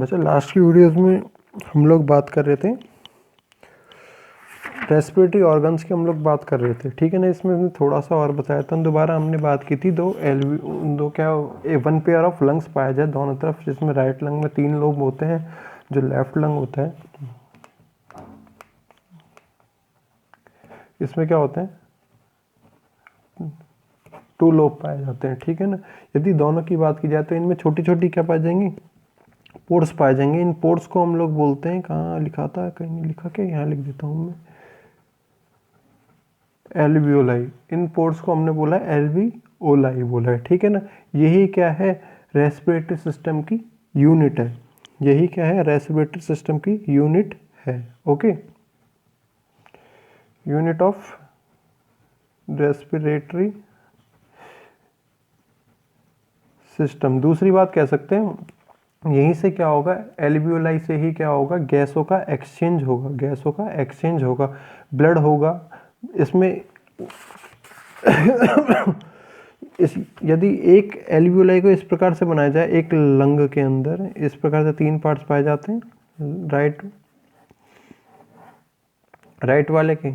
वैसे लास्ट की वीडियोस में हम लोग बात कर रहे थे रेस्पिरेटरी ऑर्गन्स की, हम लोग बात कर रहे थे, ठीक है ना। इसमें थोड़ा सा और बताया था। दोबारा हमने बात की थी दो क्या वन पेयर ऑफ लंग्स पाया जाए दोनों तरफ, जिसमें राइट लंग में 3 लोब होते हैं, जो लेफ्ट लंग होता है इसमें क्या होते हैं 2 लोब पाए जाते हैं, ठीक है ना। यदि दोनों की बात की जाए तो इनमें छोटी छोटी क्या पाई जाएंगी, पोर्स पाए जाएंगे। इन पोर्स को हम लोग बोलते हैं, कहाँ लिखा था, कहीं नहीं लिखा, क्या यहाँ लिख देता हूँ मैं, एल्वियोलाई। इन पोर्स को हमने बोला एल्वियोलाई बोला है, ठीक है ना। यही क्या है, रेस्पिरेटरी सिस्टम की यूनिट है। यही क्या है, रेस्पिरेटरी सिस्टम की यूनिट है। Okay, unit of respiratory system. दूसरी बात कह सकते हैं, यहीं से क्या होगा, एल्वियोलाई से ही क्या होगा, गैसों का एक्सचेंज होगा, गैसों का एक्सचेंज होगा, ब्लड होगा इसमें। यदि एक एल्वियोलाई को इस प्रकार से बनाया जाए, एक लंग के अंदर इस प्रकार से 3 पार्ट्स पाए जाते हैं, राइट वाले के,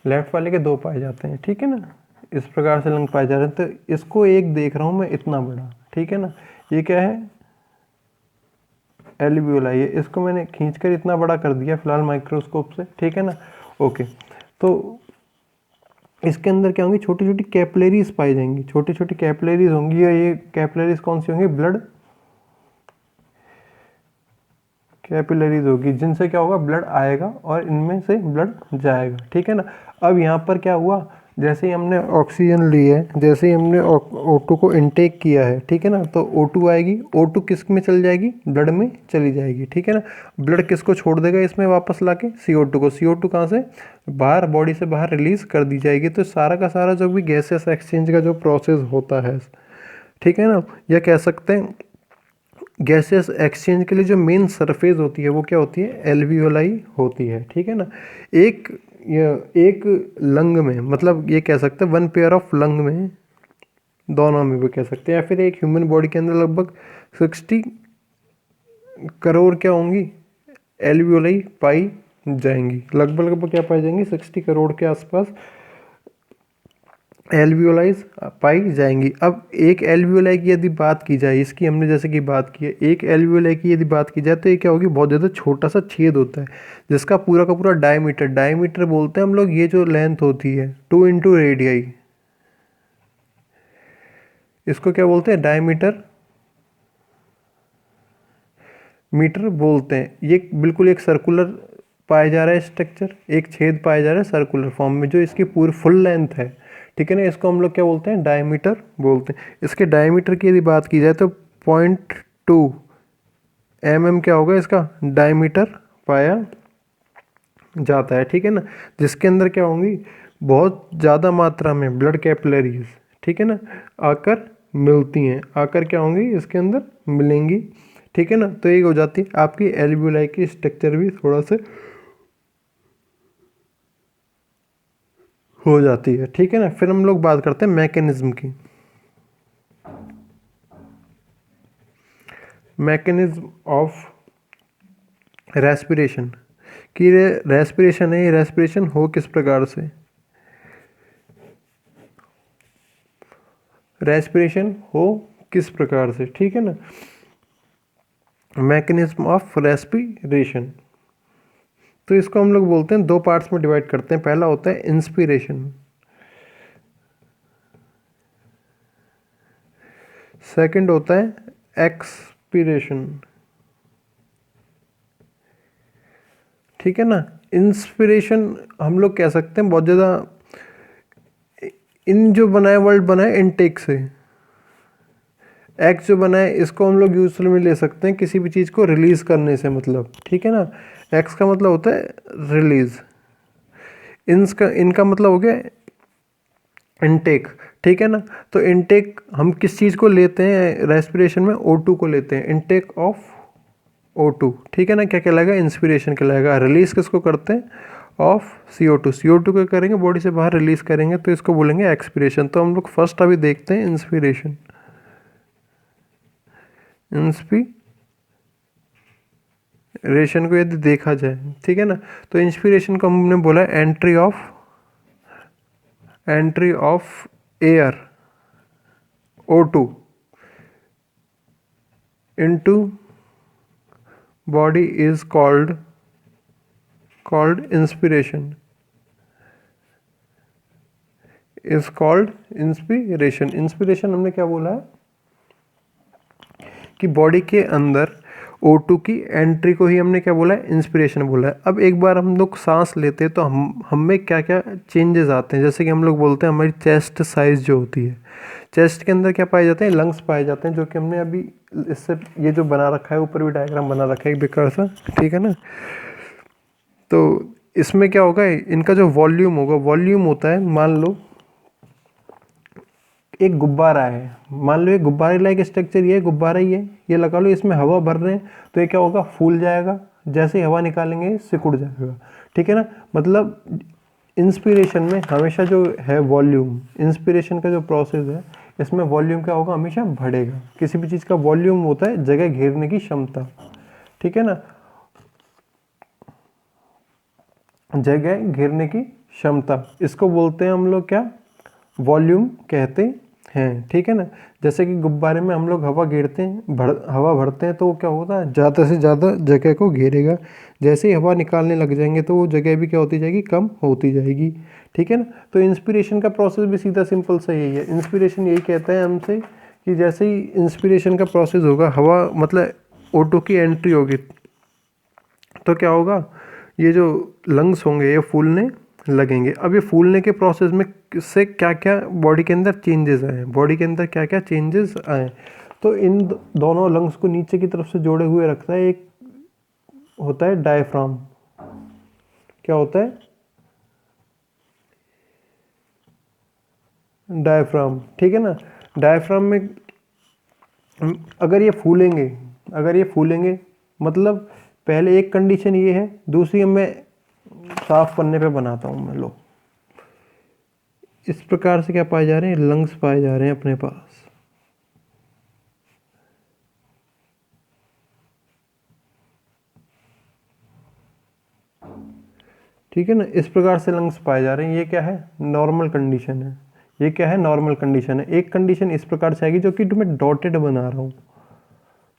लेफ्ट वाले के 2 पाए जाते हैं, ठीक है ना। इस प्रकार से लंग पाए जा रहे हैं। तो इसको एक देख रहा हूं मैं इतना बड़ा, ठीक है ना। ये क्या है, एल्वियोलाई है। इसको मैंने खींचकर इतना बड़ा कर दिया फिलहाल माइक्रोस्कोप से, ठीक है ना। ओके, तो इसके अंदर क्या होंगी, छोटी छोटी कैपिलरीज पाई जाएंगी, छोटी छोटी कैपिलरीज होंगी। ये कैपिलरीज कौन सी होंगी, ब्लड कैपिलरीज होगी, जिनसे क्या होगा, ब्लड आएगा और इनमें से ब्लड जाएगा, ठीक है ना। अब यहाँ पर क्या हुआ, जैसे ही हमने ऑक्सीजन ली है, जैसे ही हमने O2 को इनटेक किया है, ठीक है ना, तो O2 आएगी। O2 किस में चली जाएगी, ब्लड में चली जाएगी, ठीक है ना। ब्लड किसको छोड़ देगा इसमें वापस लाके, CO2 को। CO2 कहाँ से, बाहर, बॉडी से बाहर रिलीज कर दी जाएगी। तो सारा का सारा जो भी गैसेस एक्सचेंज का जो प्रोसेस होता है, ठीक है ना, यह कह सकते हैं गैसेस एक्सचेंज के लिए जो मेन सरफेस होती है वो क्या होती है, एल्वियोलाई होती है, ठीक है ना। एक लंग में, मतलब ये कह सकते हैं 1 पेयर ऑफ लंग में, दोनों में भी कह सकते हैं, या फिर एक ह्यूमन बॉडी के अंदर लगभग 60 करोड़ क्या होंगी, एल्वियोलाई पाई जाएंगी। लगभग क्या पाई जाएंगी, 60 करोड़ के आसपास एल्वियोलाइज पाई जाएंगी। अब एक एल्वियोलाई की यदि बात की जाए, इसकी हमने जैसे कि बात की है, एक एल्वियोलाई की यदि बात की जाए तो ये क्या होगी, बहुत ज़्यादा छोटा सा छेद होता है, जिसका पूरा का पूरा डायमीटर बोलते हैं हम लोग। ये जो लेंथ होती है 2 इंटू रेडियाई, इसको क्या बोलते हैं, डायमीटर मीटर बोलते हैं। ये बिल्कुल एक सर्कुलर पाया जा रहा है स्ट्रक्चर, एक छेद पाया जा रहा है सर्कुलर फॉर्म में, जो इसकी पूरी फुल लेंथ है, ठीक है ना। इसको हम लोग क्या बोलते हैं, डायमीटर बोलते हैं। इसके डायमीटर की यदि बात की जाए तो 0.2 mm क्या होगा, इसका डायमीटर पाया जाता है, ठीक है ना। जिसके अंदर क्या होंगी, बहुत ज़्यादा मात्रा में ब्लड कैपिलरीज, ठीक है ना, आकर मिलती हैं, आकर क्या होंगी, इसके अंदर मिलेंगी, ठीक है ना। तो एक हो जाती है आपकी एल्वियोलाई की स्ट्रक्चर भी थोड़ा सा हो जाती है, ठीक है ना। फिर हम लोग बात करते हैं मैकेनिज्म की। मैकेनिज्म ऑफ रेस्पिरेशन कि रेस्पिरेशन है, रेस्पिरेशन हो किस प्रकार से, रेस्पिरेशन हो किस प्रकार से, ठीक है ना। मैकेनिज्म ऑफ रेस्पिरेशन, तो इसको हम लोग बोलते हैं, 2 पार्ट्स में डिवाइड करते हैं। पहला होता है इंस्पिरेशन, सेकंड होता है एक्सपिरेशन, ठीक है ना। इंस्पिरेशन हम लोग कह सकते हैं बहुत ज़्यादा, इन जो बनाए वर्ड बनाए इनटेक से, एक्स जो बनाए इसको हम लोग यूजफुल में ले सकते हैं किसी भी चीज़ को रिलीज करने से, मतलब, ठीक है ना। एक्स का मतलब होता है रिलीज, इनका मतलब हो गया इनटेक, ठीक है ना। तो इनटेक हम किस चीज़ को लेते हैं, रेस्पिरेशन में O2 को लेते हैं, इनटेक ऑफ O2, ठीक है ना। क्या कहलाएगा, इंस्पिरेशन कहलाएगा। रिलीज किसको करते हैं, ऑफ CO2 को करेंगे, बॉडी से बाहर रिलीज करेंगे, तो इसको बोलेंगे एक्सपिरेशन। तो हम लोग फर्स्ट अभी देखते हैं इंस्पिरेशन। रेशन को यदि देखा जाए, ठीक है ना, तो इंस्पिरेशन को हमने बोला entry of air O2 into body is called inspiration, is called inspiration. Inspiration हमने क्या बोला है कि बॉडी के अंदर O2 की एंट्री को ही हमने क्या बोला है, इंस्पिरेशन बोला है। अब एक बार हम लोग सांस लेते हैं तो हम में क्या क्या चेंजेस आते हैं, जैसे कि हम लोग बोलते हैं हमारी चेस्ट साइज जो होती है, चेस्ट के अंदर क्या पाए जाते हैं, लंग्स पाए जाते हैं, जो कि हमने अभी इससे ये जो बना रखा है ऊपर भी डायग्राम बना रखा है एक बेकार सा, ठीक है ना। तो इसमें क्या होगा, इनका जो वॉल्यूम होगा, वॉल्यूम होता है, मान लो एक गुब्बारा है, मान लो एक गुब्बारे लाइक स्ट्रक्चर, ये गुब्बारा ही है, ये लगा लो, इसमें हवा भर रहे हैं तो ये क्या होगा, फूल जाएगा, जैसे ही हवा निकालेंगे सिकुड़ जाएगा, ठीक है ना। मतलब इंस्पिरेशन में हमेशा जो है वॉल्यूम, इंस्पिरेशन का जो प्रोसेस है इसमें वॉल्यूम क्या होगा, हमेशा बढ़ेगा। किसी भी चीज़ का वॉल्यूम होता है जगह घेरने की क्षमता, ठीक है ना, जगह घेरने की क्षमता, इसको बोलते हैं हम लोग क्या, वॉल्यूम कहते हैं, ठीक है ना। जैसे कि गुब्बारे में हम लोग हवा घेरते हैं, हवा भरते हैं तो वो क्या होता है, ज़्यादा से ज़्यादा जगह को घेरेगा, जैसे ही हवा निकालने लग जाएंगे तो वो जगह भी क्या होती जाएगी, कम होती जाएगी, ठीक है ना। तो इंस्पिरेशन का प्रोसेस भी सीधा सिंपल सा यही है। इंस्पिरेशन यही कहता है हमसे कि जैसे ही इंस्पिरेशन का प्रोसेस होगा, हवा मतलब O2 की एंट्री होगी तो क्या होगा, ये जो लंग्स होंगे ये फूलने लगेंगे। अब ये फूलने के प्रोसेस में से क्या क्या बॉडी के अंदर चेंजेस आए, बॉडी के अंदर क्या क्या चेंजेस आए, तो इन दोनों लंग्स को नीचे की तरफ से जोड़े हुए रखता है एक होता है डायफ्राम। क्या होता है, डायफ्राम, ठीक है ना। डायफ्राम में अगर ये फूलेंगे मतलब पहले एक कंडीशन ये है, दूसरी मैं साफ करने पे बनाता हूँ मैं, लो इस प्रकार से क्या पाए जा रहे हैं, लंग्स पाए जा रहे हैं अपने पास, ठीक है ना, इस प्रकार से लंग्स पाए जा रहे हैं। ये क्या है, नॉर्मल कंडीशन है, ये क्या है, नॉर्मल कंडीशन है। एक कंडीशन इस प्रकार से आएगी जो कि मैं डॉटेड बना रहा हूँ,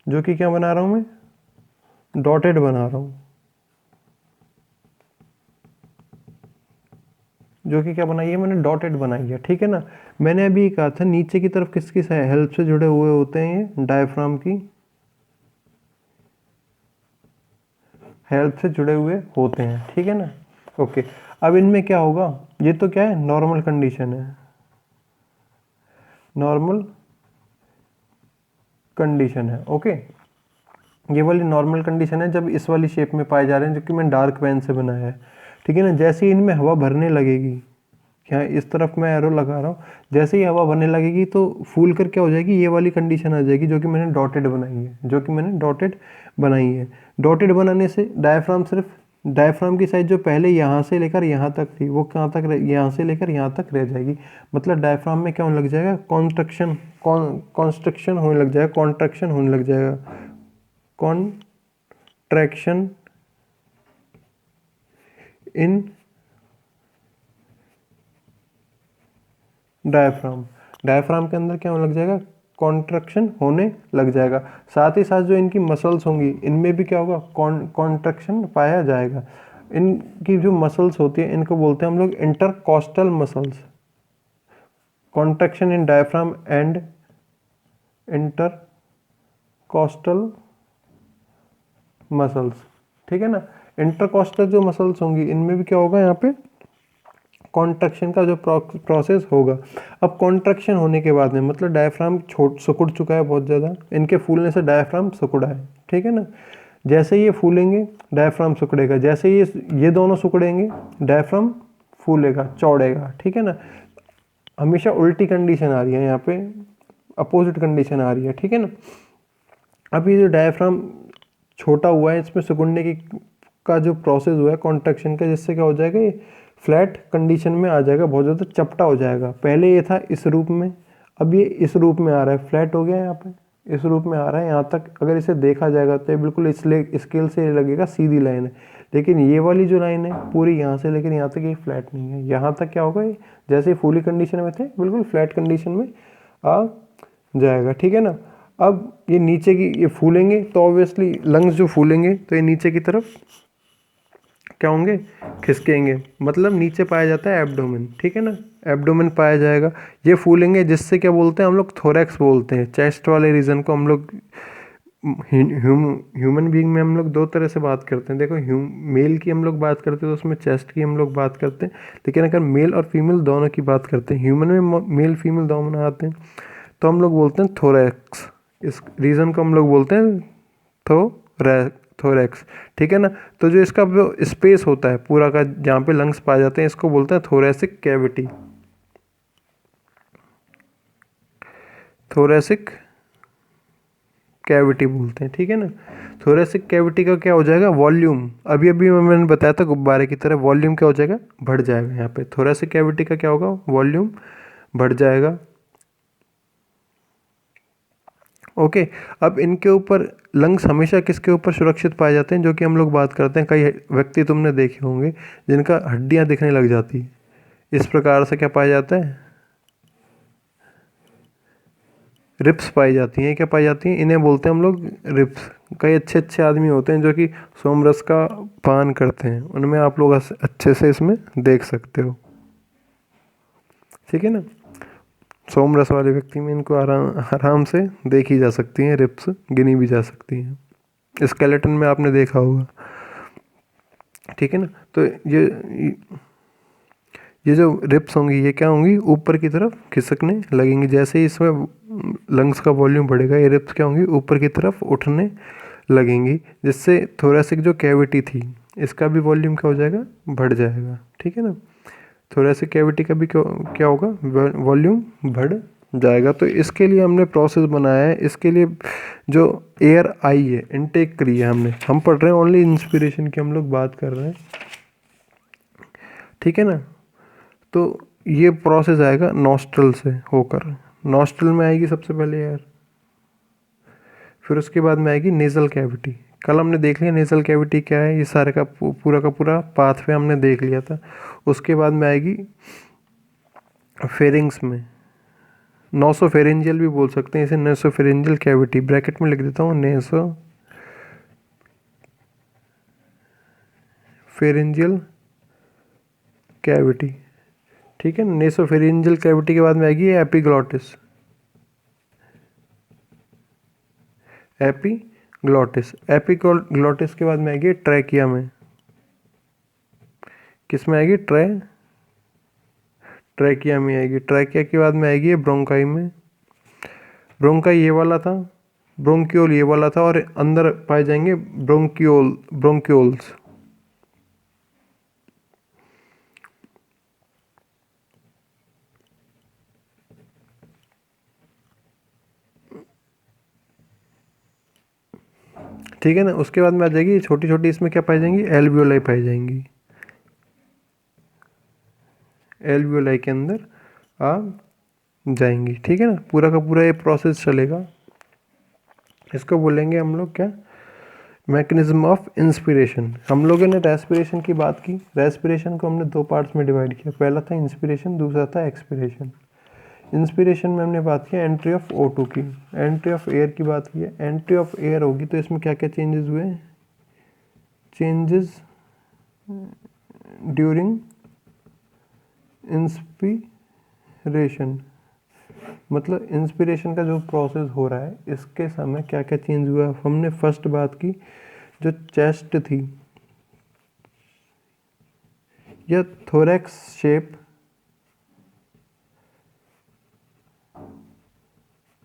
जो कि क्या बना रहा हूँ मैं, डॉटेड बना रहा हूँ, जो कि क्या बनाई है मैंने, डॉटेड बनाई है, ठीक है ना। मैंने अभी कहा था नीचे की तरफ किसकी हेल्प से जुड़े हुए होते हैं, ये डायफ्राम की हेल्प से जुड़े हुए होते हैं, ठीक है ना। ओके, अब इनमें क्या होगा, ये तो क्या है, नॉर्मल कंडीशन है, नॉर्मल कंडीशन है, ओके। ये वाली नॉर्मल कंडीशन है जब इस वाली शेप में पाए जा रहे हैं, जो कि मैं डार्क पेन से बनाया है, ठीक है ना। जैसे ही इनमें हवा भरने लगेगी, यहाँ इस तरफ मैं एरो लगा रहा हूँ, जैसे ही हवा भरने लगेगी तो फूल कर क्या हो जाएगी, ये वाली कंडीशन आ जाएगी जो कि मैंने डॉटेड बनाई है, डॉटेड बनाने से डायफ्राम की साइज जो पहले यहाँ से लेकर यहाँ तक थी, वो कहाँ तक, यहाँ से लेकर यहाँ तक रह जाएगी। मतलब डायफ्राम में क्या होने लग जाएगा, कॉन्स्ट्रक्शन होने लग जाएगा, कॉन्ट्रैक्शन होने लग जाएगा, कॉन्ट्रैक्शन इन डायफ्राम के अंदर क्या होने लग जाएगा, कॉन्ट्रैक्शन होने लग जाएगा। साथ ही साथ जो इनकी मसल्स होंगी इनमें भी क्या होगा, कॉन्ट्रैक्शन पाया जाएगा। इनकी जो मसल्स होती है इनको बोलते हैं हम लोग intercostal muscles, contraction in diaphragm and intercostal muscles, ठीक है ना। इंटरकॉस्टल जो मसल्स होंगी इनमें भी क्या होगा, यहाँ पे कॉन्ट्रैक्शन का जो प्रोसेस होगा। अब कॉन्ट्रैक्शन होने के बाद में मतलब डायफ्राम सिकुड़ चुका है बहुत ज़्यादा, इनके फूलने से डायफ्राम सिकुड़ा है, ठीक है ना। जैसे ये फूलेंगे डायफ्राम सिकुड़ेगा, जैसे ये दोनों सिकुड़ेंगे डायफ्राम फूलेगा, चौड़ेगा, ठीक है ना। हमेशा उल्टी कंडीशन आ रही है यहाँ पे, अपोजिट कंडीशन आ रही है, ठीक है ना। अब ये जो डायफ्राम छोटा हुआ है, इसमें सिकुड़ने की का जो प्रोसेस हुआ है कॉन्ट्रैक्शन का, जिससे क्या हो जाएगा, ये फ्लैट कंडीशन में आ जाएगा, बहुत ज़्यादा चपटा हो जाएगा। पहले ये था इस रूप में, अब ये इस रूप में आ रहा है, फ्लैट हो गया यहाँ पे, इस रूप में आ रहा है। यहाँ तक अगर इसे देखा जाएगा तो ये बिल्कुल इसलिए स्केल से लगेगा सीधी लाइन है, लेकिन ये वाली जो लाइन है पूरी यहाँ से लेकर यहाँ तक ये फ्लैट नहीं है। यहाँ तक क्या होगा, ये जैसे फुली कंडीशन में थे बिल्कुल फ्लैट कंडीशन में आ जाएगा, ठीक है ना। अब ये नीचे की ये फूलेंगे तो ऑब्वियसली लंग्स जो फूलेंगे तो ये नीचे की तरफ क्या होंगे, खिसकेंगे, मतलब नीचे पाया जाता है एब्डोमेन, ठीक है ना, एब्डोमेन पाया जाएगा। ये फूलेंगे जिससे क्या बोलते हैं हम लोग, थोरैक्स बोलते हैं। चेस्ट वाले रीजन को हम लोग ह्यूमन बीइंग में हम लोग दो तरह से बात करते हैं। देखो मेल की हम लोग बात करते हैं तो उसमें चेस्ट की हम लोग बात करते हैं, लेकिन अगर मेल और फीमेल दोनों की बात करते हैं, ह्यूमन में मेल फीमेल दोनों आते हैं, तो हम लोग बोलते हैं थोरैक्स। इस रीजन को हम लोग बोलते हैं थोरैक्स, ठीक है ना। तो जो इसका जो स्पेस होता है पूरा का जहाँ पे लंग्स पाए जाते हैं, इसको बोलते हैं थोरैसिक कैविटी। थोरैसिक कैविटी बोलते हैं, ठीक है ना। थोरैसिक कैविटी का क्या हो जाएगा, वॉल्यूम, अभी अभी मैंने बताया था गुब्बारे की तरह, वॉल्यूम क्या हो जाएगा, बढ़ जाएगा। यहाँ पे थोरैसिक कैविटी का क्या होगा, वॉल्यूम बढ़ जाएगा। ओके, अब इनके ऊपर लंग्स हमेशा किसके ऊपर सुरक्षित पाए जाते हैं, जो कि हम लोग बात करते हैं, कई व्यक्ति तुमने देखे होंगे जिनका हड्डियां दिखने लग जाती है, इस प्रकार से क्या पाया जाता है, रिप्स पाई जाती हैं। क्या पाई जाती हैं, इन्हें बोलते हैं हम लोग रिप्स। कई अच्छे अच्छे आदमी होते हैं जो कि सोमरस का पान करते हैं, उनमें आप लोग अच्छे से इसमें देख सकते हो, ठीक है ना। सोमरस वाले व्यक्ति में इनको आराम आराम से देखी जा सकती हैं, रिप्स गिनी भी जा सकती हैं, स्केलेटन में आपने देखा होगा, ठीक है ना। तो ये जो रिप्स होंगी ये क्या होंगी, ऊपर की तरफ खिसकने लगेंगी। जैसे ही इसमें लंग्स का वॉल्यूम बढ़ेगा, ये रिप्स क्या होंगी, ऊपर की तरफ उठने लगेंगी, जिससे थोरैसिक जो कैविटी थी इसका भी वॉल्यूम क्या हो जाएगा, बढ़ जाएगा, ठीक है ना। थोरैसिक कैविटी का भी क्या होगा, वॉल्यूम बढ़ जाएगा। तो इसके लिए हमने प्रोसेस बनाया है। इसके लिए जो एयर आई है, इनटेक करी है हमने, हम पढ़ रहे हैं ओनली इंस्पिरेशन की हम लोग बात कर रहे हैं, ठीक है ना। तो ये प्रोसेस आएगा नॉस्ट्रल से होकर, नॉस्ट्रल में आएगी सबसे पहले एयर, फिर उसके बाद में आएगी नेजल कैविटी। कल हमने देख लिया नेजल कैविटी क्या है, ये सारे का पूरा पाथवे हमने देख लिया था। उसके बाद में आएगी फेरिंग्स में, नोसोफेरेंजियल भी बोल सकते हैं इसे, नोसोफेरेंजियल कैविटी, ब्रैकेट में लिख देता हूँ नेसोफेरेंजियल कैविटी, ठीक है। नेसोफेरेंजियल कैविटी के बाद में आएगी एपिग्लॉटिस, एपिग्लॉटिस के बाद में आएगी ट्रैकिया में, किस में आएगी, ट्रैकिया में आएगी। ट्रैकिया के बाद में आएगी ब्रोंकाई में, ब्रोंकाई ये वाला था, ब्रोंक्यूल ये वाला था, और अंदर पाए जाएंगे ब्रोंक्यूल्स, ठीक है ना। उसके बाद में आ जाएगी छोटी छोटी, इसमें क्या पाई जाएंगी, एल्वियोलाई पाई जाएंगी, एल्वियोलाई के अंदर आ जाएंगी, ठीक है ना। पूरा का पूरा ये प्रोसेस चलेगा। इसको बोलेंगे हम लोग क्या, मैकेनिज्म ऑफ इंस्पिरेशन। हम लोगों ने रेस्पिरेशन की बात की, रेस्पिरेशन को हमने दो पार्ट्स में डिवाइड किया, पहला था इंस्पिरेशन, दूसरा था एक्सपिरेशन। इंस्पिरेशन में हमने बात किया एंट्री ऑफ O2 की, एंट्री ऑफ एयर की बात की है। एंट्री ऑफ एयर होगी तो इसमें क्या क्या चेंजेस हुए, चेंजेस ड्यूरिंग इंस्पिरेशन, मतलब इंस्पिरेशन का जो प्रोसेस हो रहा है इसके समय क्या क्या चेंज हुआ। हमने फर्स्ट बात की जो चेस्ट थी या थोरैक्स शेप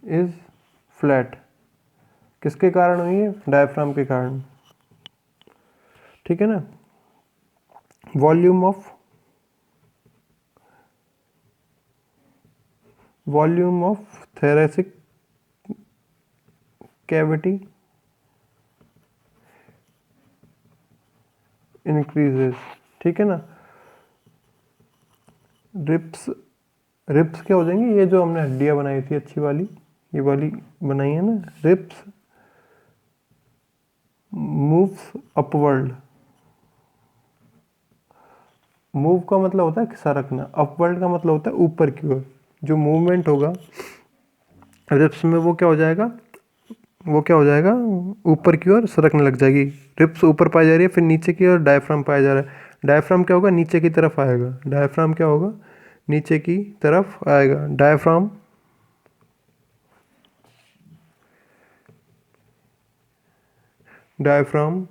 इज फ्लैट, किसके कारण हुई है, डायफ्राम के कारण, ठीक है ना। Volume of thoracic cavity increases, ठीक है ना। रिप्स क्या हो जाएंगी, ये जो हमने हड्डियां बनाई थी अच्छी वाली, ये वाली बनाई है ना, रिप्स मूव्स अपवर्ड। मूव का मतलब होता है सरकना, अपवर्ड का मतलब होता है ऊपर की ओर। जो मूवमेंट होगा रिप्स में वो क्या हो जाएगा, वो क्या हो जाएगा, ऊपर की ओर सरकने लग जाएगी। रिप्स ऊपर पाई जा रही है, फिर नीचे की ओर डायफ्राम पाया जा रहा है। डायफ्राम क्या होगा, नीचे की तरफ आएगा। डायफ्राम क्या होगा, नीचे की तरफ आएगा। Diaphragm diaphragm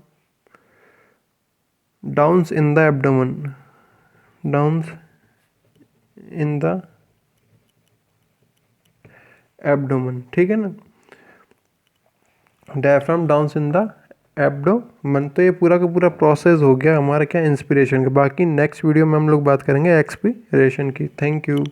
downs in the abdomen, downs in the abdomen, ठीक है ना। Diaphragm downs in the abdomen. तो ये पूरा का पूरा प्रोसेस हो गया हमारा क्या, इंस्पिरेशन का। बाकी नेक्स्ट वीडियो में हम लोग बात करेंगे एक्सपीरेशन की। Thank you.